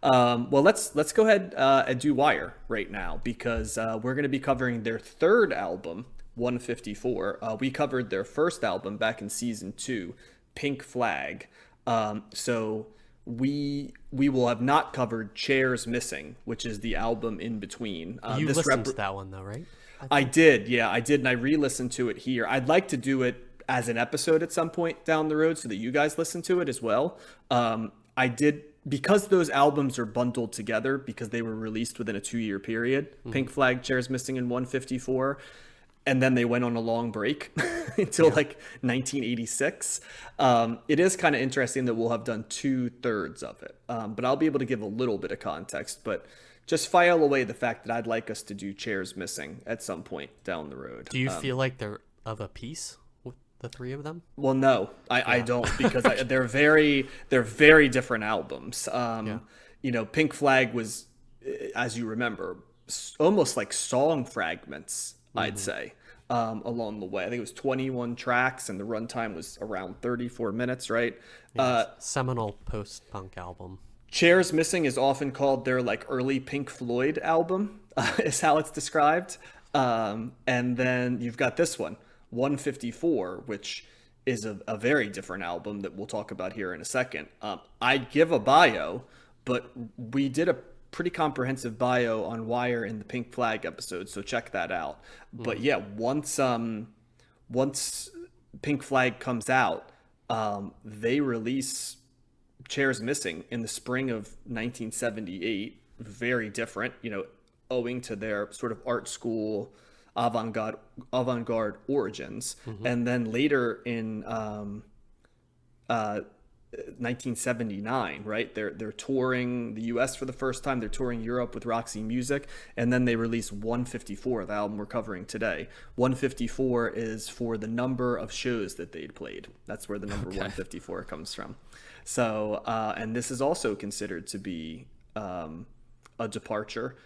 Well, let's go ahead and do Wire right now because we're going to be covering their third album, 154. We covered their first album back in season two, Pink Flag. So we will have not covered Chairs Missing, which is the album in between. You listened to that one though, right? I I think. did, yeah, I did, and I re-listened to it here. I'd like to do it as an episode at some point down the road so that you guys listen to it as well. I did because those albums are bundled together because they were released within a 2 year period. Hmm. Pink Flag, Chairs Missing, and 154, and then they went on a long break until Yeah. like 1986. It is kind of interesting that we'll have done 2/3 of it, but I'll be able to give a little bit of context. But just file away the fact that I'd like us to do Chairs Missing at some point down the road. Do you feel like they're of a piece with the three of them? Well, no, I Yeah. don't because they're very different albums. Yeah. Pink Flag was, as you remember, almost like song fragments. I'd Hmm. say along the way. I think it was 21 tracks, and the runtime was around 34 minutes. Right. Yeah. Seminal post-punk album. Chairs Missing is often called their like early Pink Floyd album, is how it's described. And then you've got this one, 154, which is a very different album that we'll talk about here in a second. I give a bio, but we did a pretty comprehensive bio on Wire in the Pink Flag episode, so check that out. But Hmm. yeah, once Pink Flag comes out, they release Chairs Missing in the spring of 1978. Very different, owing to their sort of art school avant-garde origins. Hmm. And then later in uh, 1979, right? They're touring the U.S. for the first time. They're touring Europe with Roxy Music, and then they release 154, the album we're covering today. 154 is for the number of shows that they'd played. That's where the number Okay. 154 comes from. So, and this is also considered to be a departure.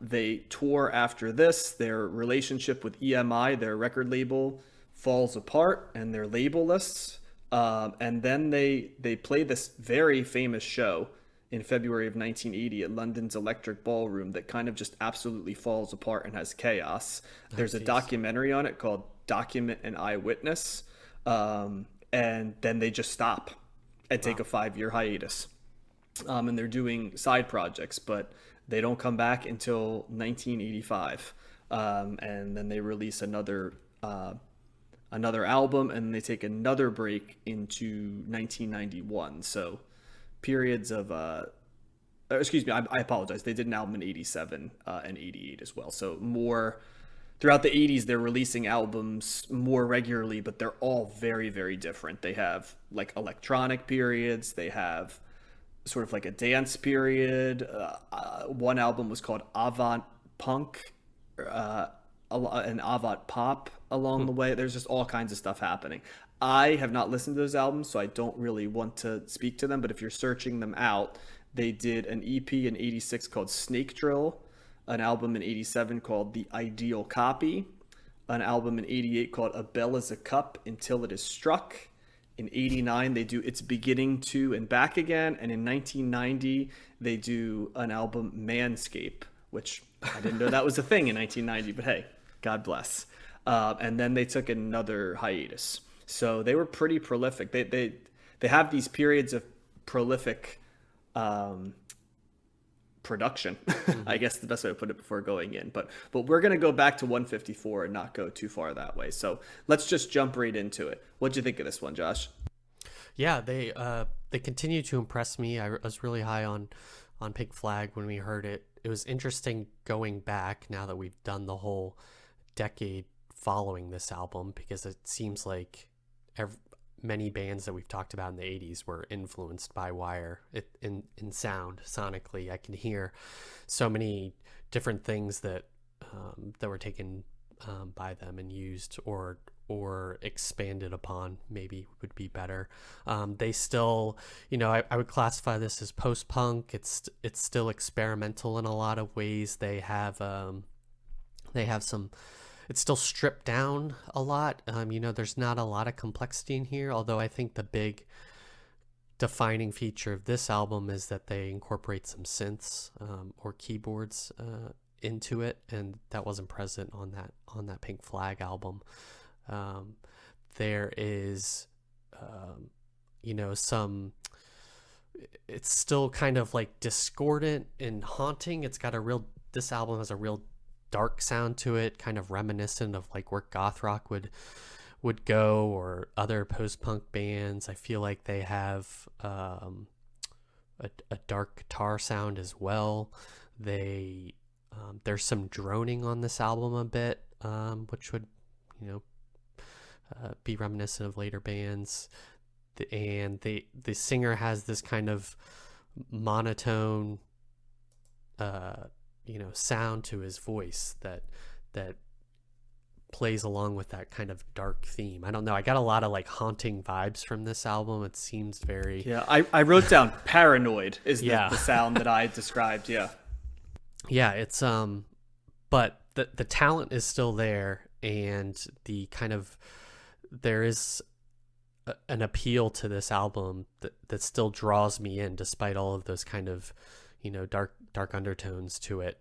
They tour after this. Their relationship with EMI, their record label, falls apart, and they're labelless. And then they play this very famous show in February of 1980 at London's Electric Ballroom that kind of just absolutely falls apart and has chaos. Oh, There's a geez. documentary on it called Document and Eyewitness. And then they just stop and take Wow. a 5 year hiatus. And they're doing side projects, but they don't come back until 1985. And then they release another album, and they take another break into 1991. So periods of excuse me, I apologize. They did an album in 87 and 88 as well. So more throughout the 80s, they're releasing albums more regularly, but they're all very, very different. They have like electronic periods. They have sort of like a dance period. One album was called Avant Punk, and avant pop along the way. There's just all kinds of stuff happening. I have not listened to those albums, so I don't really want to speak to them. But if you're searching them out, they did an EP in '86 called Snake Drill, an album in '87 called The Ideal Copy, an album in '88 called A Bell is a Cup Until It Is Struck. In '89, they do It's Beginning to and Back Again. And in 1990, they do an album, Manscape, which I didn't know that was a thing in 1990, but hey, God bless. And then they took another hiatus. So they were pretty prolific. They have these periods of prolific production, I Hmm. guess the best way to put it before going in. But we're gonna go back to 154 and not go too far that way. So let's just jump right into it. What'd you think of this one, Josh? Yeah, they continue to impress me. I was really high on Pink Flag when we heard it. It was interesting going back now that we've done the whole decade following this album because it seems like many bands that we've talked about in the 80s were influenced by Wire. In sound, sonically, I can hear so many different things that were taken by them and used or expanded upon, maybe would be better. They still, I would classify this as post-punk. It's still experimental in a lot of ways. They have some, it's still stripped down a lot. There's not a lot of complexity in here, although I think the big defining feature of this album is that they incorporate some synths or keyboards into it, and that wasn't present on that Pink Flag album. There is, some. It's still kind of like discordant and haunting. This album has a real dark sound to it, kind of reminiscent of like where goth rock would go, or other post-punk bands. I feel like they have a dark guitar sound as well. There's some droning on this album a bit, which would be reminiscent of later bands. And the singer has this kind of monotone sound to his voice that plays along with that kind of dark theme. I don't know, I got a lot of like haunting vibes from this album. It seems very I wrote down paranoid is the sound that I described. It's but the talent is still there, and the kind of there is an appeal to this album that still draws me in despite all of those kind of dark undertones to it.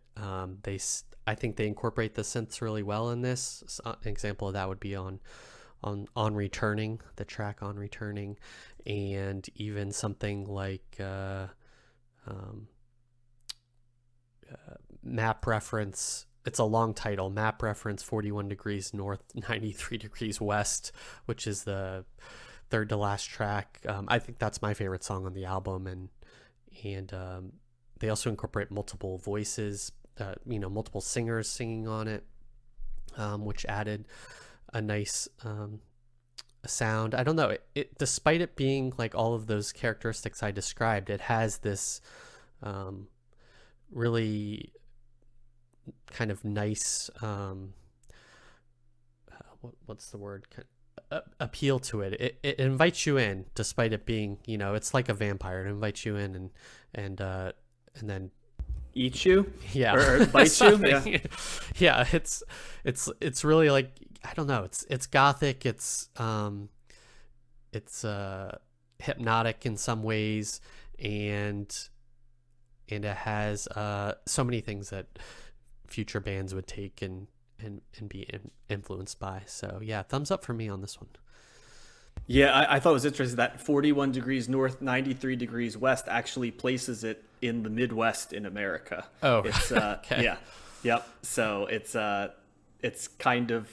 I think they incorporate the synths really well in this. An example of that would be on Returning, the track On Returning, and even something like Map Reference. It's a long title, Map Reference 41 Degrees North, 93 Degrees West, which is the third to last track. I think that's my favorite song on the album, and they also incorporate multiple voices, multiple singers singing on it, which added a nice sound. I don't know, it despite it being like all of those characteristics I described, it has this really kind of nice what's the word, appeal to it. It invites you in despite it being, it's like a vampire. It invites you in and then eat you, or bite you. It's really like, I don't know, it's gothic, it's hypnotic in some ways, and it has so many things that future bands would take and be influenced by. So thumbs up for me on this one. I thought it was interesting that 41 degrees north, 93 degrees west actually places it in the Midwest in America. Oh, it's okay. Yep. So it's kind of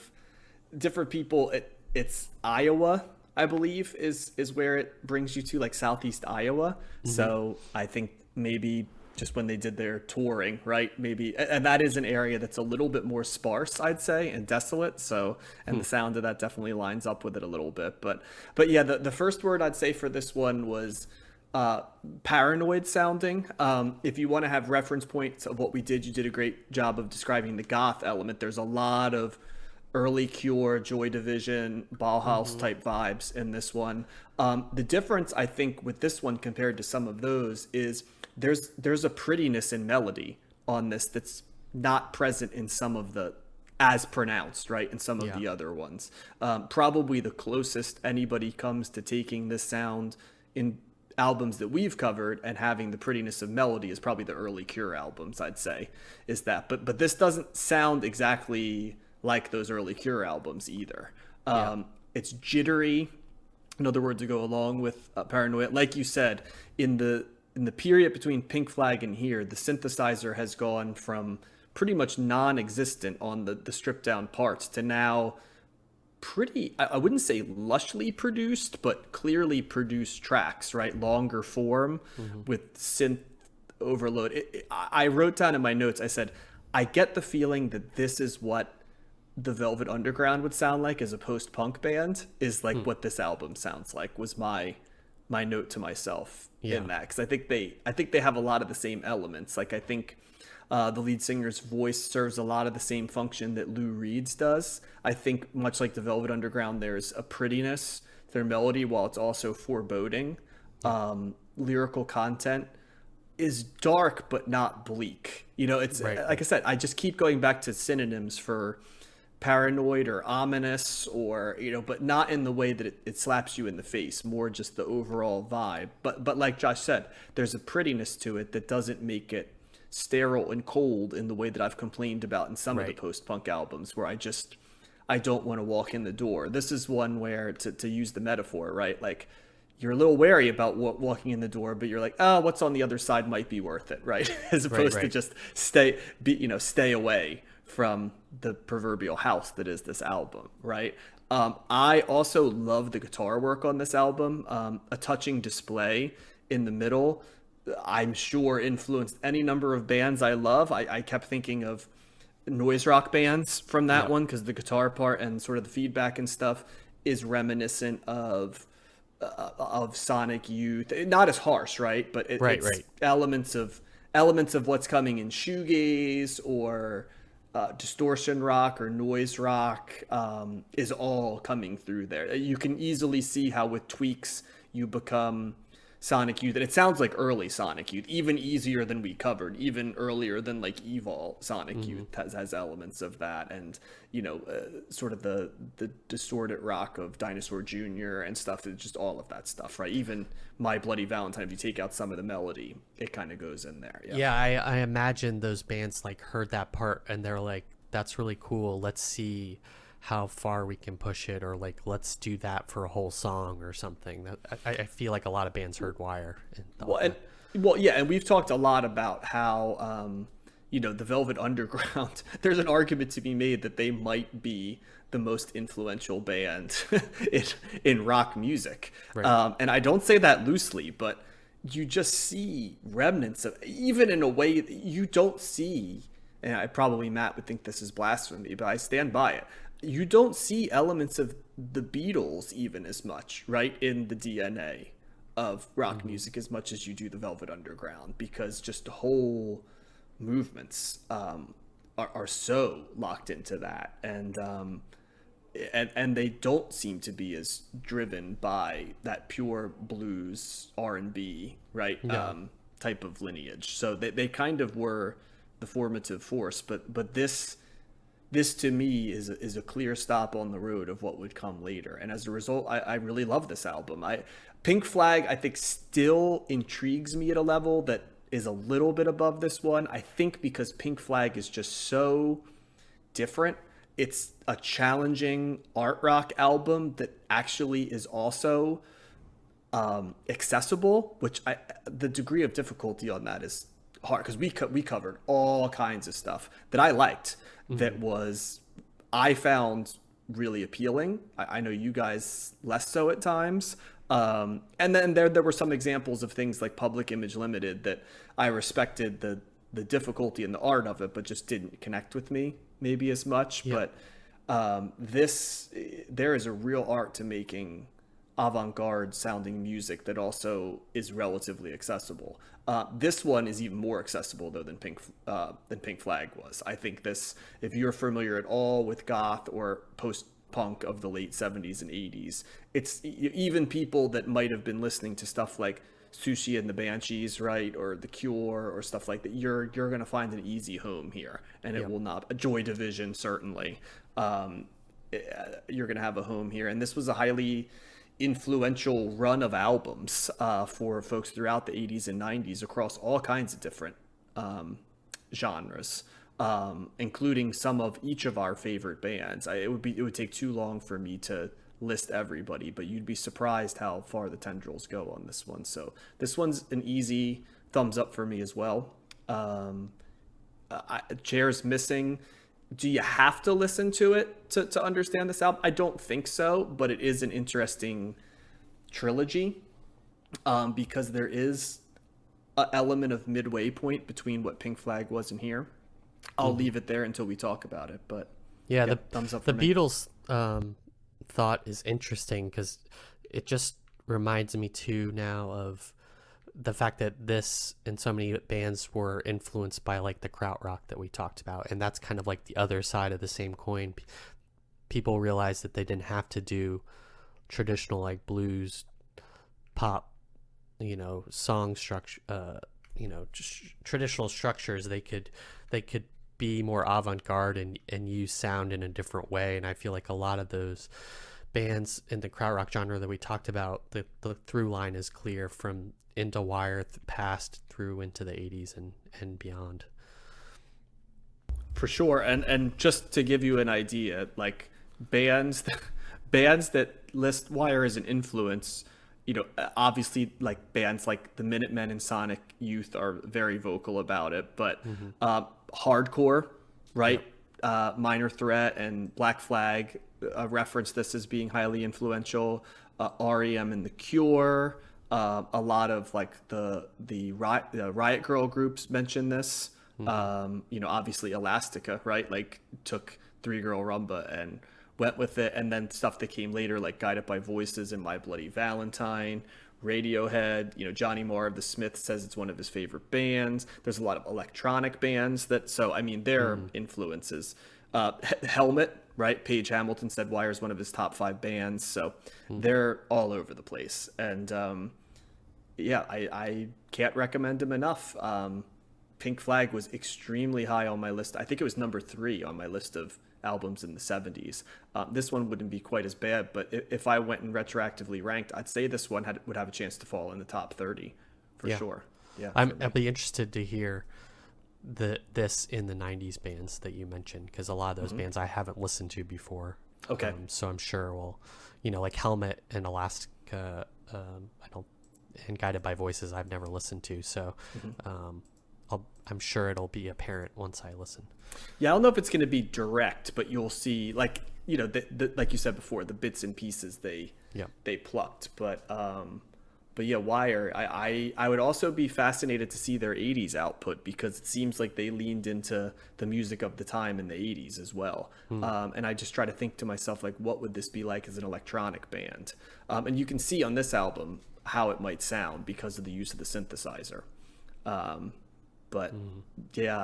different people. It's Iowa, I believe, is where it brings you to, like Southeast Iowa. Mm-hmm. So I think maybe just when they did their touring, right? Maybe, and that is an area that's a little bit more sparse, I'd say, and desolate. So, and the sound of that definitely lines up with it a little bit. But yeah, the first word I'd say for this one was paranoid sounding. If you want to have reference points of what we did, you did a great job of describing the goth element. There's a lot of early Cure, Joy Division, Bauhaus type vibes in this one. The difference, I think, with this one compared to some of those is there's a prettiness in melody on this that's not present in some of the, as pronounced, right, in some of the other ones. Probably the closest anybody comes to taking this sound in albums that we've covered and having the prettiness of melody is probably the early Cure albums, I'd say, is that. But this doesn't sound exactly like those early Cure albums either. It's jittery, in other words, to go along with paranoia. Like you said, in the period between Pink Flag and here, the synthesizer has gone from pretty much non-existent on the stripped down parts to now pretty, I wouldn't say lushly produced, but clearly produced tracks, right? Longer form with synth overload. I wrote down in my notes, I said, I get the feeling that this is what the Velvet Underground would sound like as a post-punk band, is like what this album sounds like, was my note to myself in that, because I think they have a lot of the same elements. Like I think the lead singer's voice serves a lot of the same function that Lou Reed's does. I think much like the Velvet Underground, there's a prettiness to their melody while it's also foreboding. Lyrical content is dark but not bleak. It's right. Like I said, I just keep going back to synonyms for paranoid or ominous, or but not in the way that it slaps you in the face, more just the overall vibe. But like Josh said, there's a prettiness to it that doesn't make it sterile and cold in the way that I've complained about in some of the Right. post-punk albums, where I don't want to walk in the door. This is one where, to use the metaphor, right, like, you're a little wary about walking in the door, but you're like, oh, what's on the other side might be worth it, right? As Right. opposed to Right. just stay away from the proverbial house that is this album, right? I also love the guitar work on this album. A touching display in the middle, I'm sure influenced any number of bands I love. I kept thinking of noise rock bands from that Yeah. one, because the guitar part and sort of the feedback and stuff is reminiscent of Sonic Youth. Not as harsh, right? But Right. it's Right. elements of what's coming in shoegaze, or distortion rock or noise rock, is all coming through there. You can easily see how with tweaks you become Sonic Youth, and it sounds like early Sonic Youth, even easier than we covered, even earlier than like Evil Sonic Youth has elements of that, and sort of the distorted rock of Dinosaur Jr. and stuff. Just all of that stuff, right? Even My Bloody Valentine, if you take out some of the melody, it kind of goes in there. Yeah. Yeah, I imagine those bands like heard that part and they're like, that's really cool. Let's see how far we can push it, or like, let's do that for a whole song or something. That I feel like a lot of bands heard Wire and thought Well, and yeah, and we've talked a lot about how the Velvet Underground. There's an argument to be made that they might be the most influential band in rock music, Right. and I don't say that loosely, but you just see remnants of, even in a way that you don't see. And Matt would think this is blasphemy, but I stand by it. You don't see elements of the Beatles even as much, right, in the DNA of rock music as much as you do the Velvet Underground, because just the whole movements are so locked into that, and they don't seem to be as driven by that pure blues R&B, right, Yeah. type of lineage. So they kind of were the formative force, but this to me is a clear stop on the road of what would come later. And as a result, I really love this album. Pink Flag, I think, still intrigues me at a level that is a little bit above this one. I think because Pink Flag is just so different. It's a challenging art rock album that actually is also accessible, which the degree of difficulty on that is hard, because we covered all kinds of stuff that I liked, that I found really appealing. I know you guys less so at times. And then there were some examples of things like Public Image Limited that I respected the difficulty and the art of it, but just didn't connect with me maybe as much. Yeah. But there is a real art to making avant-garde sounding music that also is relatively accessible. This one is even more accessible though than Pink Flag was. I think this, if you're familiar at all with goth or post-punk of the late 70s and 80s, it's even people that might have been listening to stuff like Sushi and the Banshees, right, or The Cure or stuff like that, you're going to find an easy home here, and it will not. Joy Division, certainly. You're going to have a home here, and this was a highly influential run of albums for folks throughout the 80s and 90s across all kinds of different genres, including some of each of our favorite bands. It would take too long for me to list everybody, but you'd be surprised how far the tendrils go on this one. So this one's an easy thumbs up for me as well. Chairs Missing, do you have to listen to it to understand this album? I don't think so, but it is an interesting trilogy, because there is an element of midway point between what Pink Flag was and here. I'll leave it there until we talk about it, but Yeah, yep, thumbs up the for me. Beatles thought is interesting because it just reminds me too now of the fact that this and so many bands were influenced by like the krautrock that we talked about, and that's kind of like the other side of the same coin. People realized that they didn't have to do traditional like blues, pop, song structure, traditional structures. They could be more avant-garde and use sound in a different way. And I feel like a lot of those bands in the krautrock genre that we talked about, the through line is clear from into Wire past through into the 80s and beyond. For sure. And just to give you an idea, like bands that list Wire as an influence, you know, obviously like bands like the Minutemen and Sonic Youth are very vocal about it, but hardcore, right? Yep. Minor Threat and Black Flag reference this as being highly influential. REM and The Cure, a lot of like the Riot Girl groups mention this. You know, obviously Elastica, right? Like took Three Girl Rumba and went with it, and then stuff that came later like Guided by Voices and My Bloody Valentine, Radiohead. You know, Johnny Marr of the Smiths says it's one of his favorite bands. There's a lot of electronic bands that, so I mean, their influences. Helmet, right? Page Hamilton said Wire is one of his top 5 bands, so they're all over the place. And yeah, I can't recommend them enough. Pink Flag was extremely high on my list. I think it was number 3 on my list of albums in the 70s. This one wouldn't be quite as bad, but if I went and retroactively ranked, I'd say this one would have a chance to fall in the top 30 for sure. Yeah, I'd be interested to hear this in the 90s bands that you mentioned, because a lot of those bands I haven't listened to before. Okay. So I'm sure we'll, you know, like Helmet and Elastica, and Guided by Voices I've never listened to, so I'm sure it'll be apparent once I listen. Yeah, I don't know if it's going to be direct, but you'll see, like, you know, like you said before, the bits and pieces they plucked. But yeah, Wire, I would also be fascinated to see their 80s output, because it seems like they leaned into the music of the time in the 80s as well. And I just try to think to myself, like, what would this be like as an electronic band? And you can see on this album how it might sound because of the use of the synthesizer. But yeah,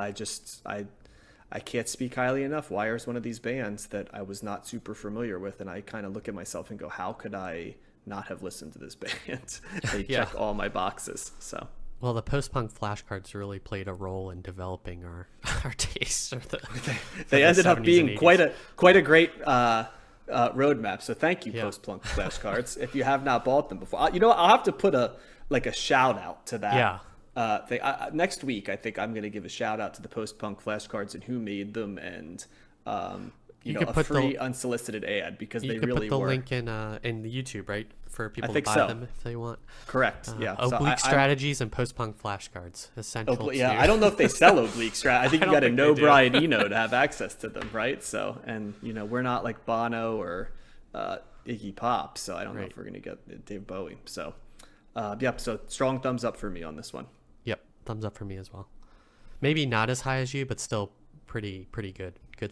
I can't speak highly enough. Wire is one of these bands that I was not super familiar with, and I kind of look at myself and go, how could I not have listened to this band? They check all my boxes. So well, the post-punk flashcards really played a role in developing our tastes. They ended up being quite a great roadmap. So thank you, post-punk flashcards. If you have not bought them before, you know what? I'll have to put a shout out to that. Yeah. Next week, I think I'm going to give a shout out to the post-punk flashcards and who made them, and you know, a free unsolicited ad, because they really put the were. Link in the YouTube, right, for people to buy them if they want. Correct. Yeah. Oblique strategies and post-punk flashcards essential. Yeah, I don't know if they sell oblique strategies. I think you got to know Brian Eno to have access to them, right? So, and you know, we're not like Bono or Iggy Pop, so I don't know if we're going to get Dave Bowie. So, so strong thumbs up for me on this one. Yep, thumbs up for me as well. Maybe not as high as you, but still pretty good. Good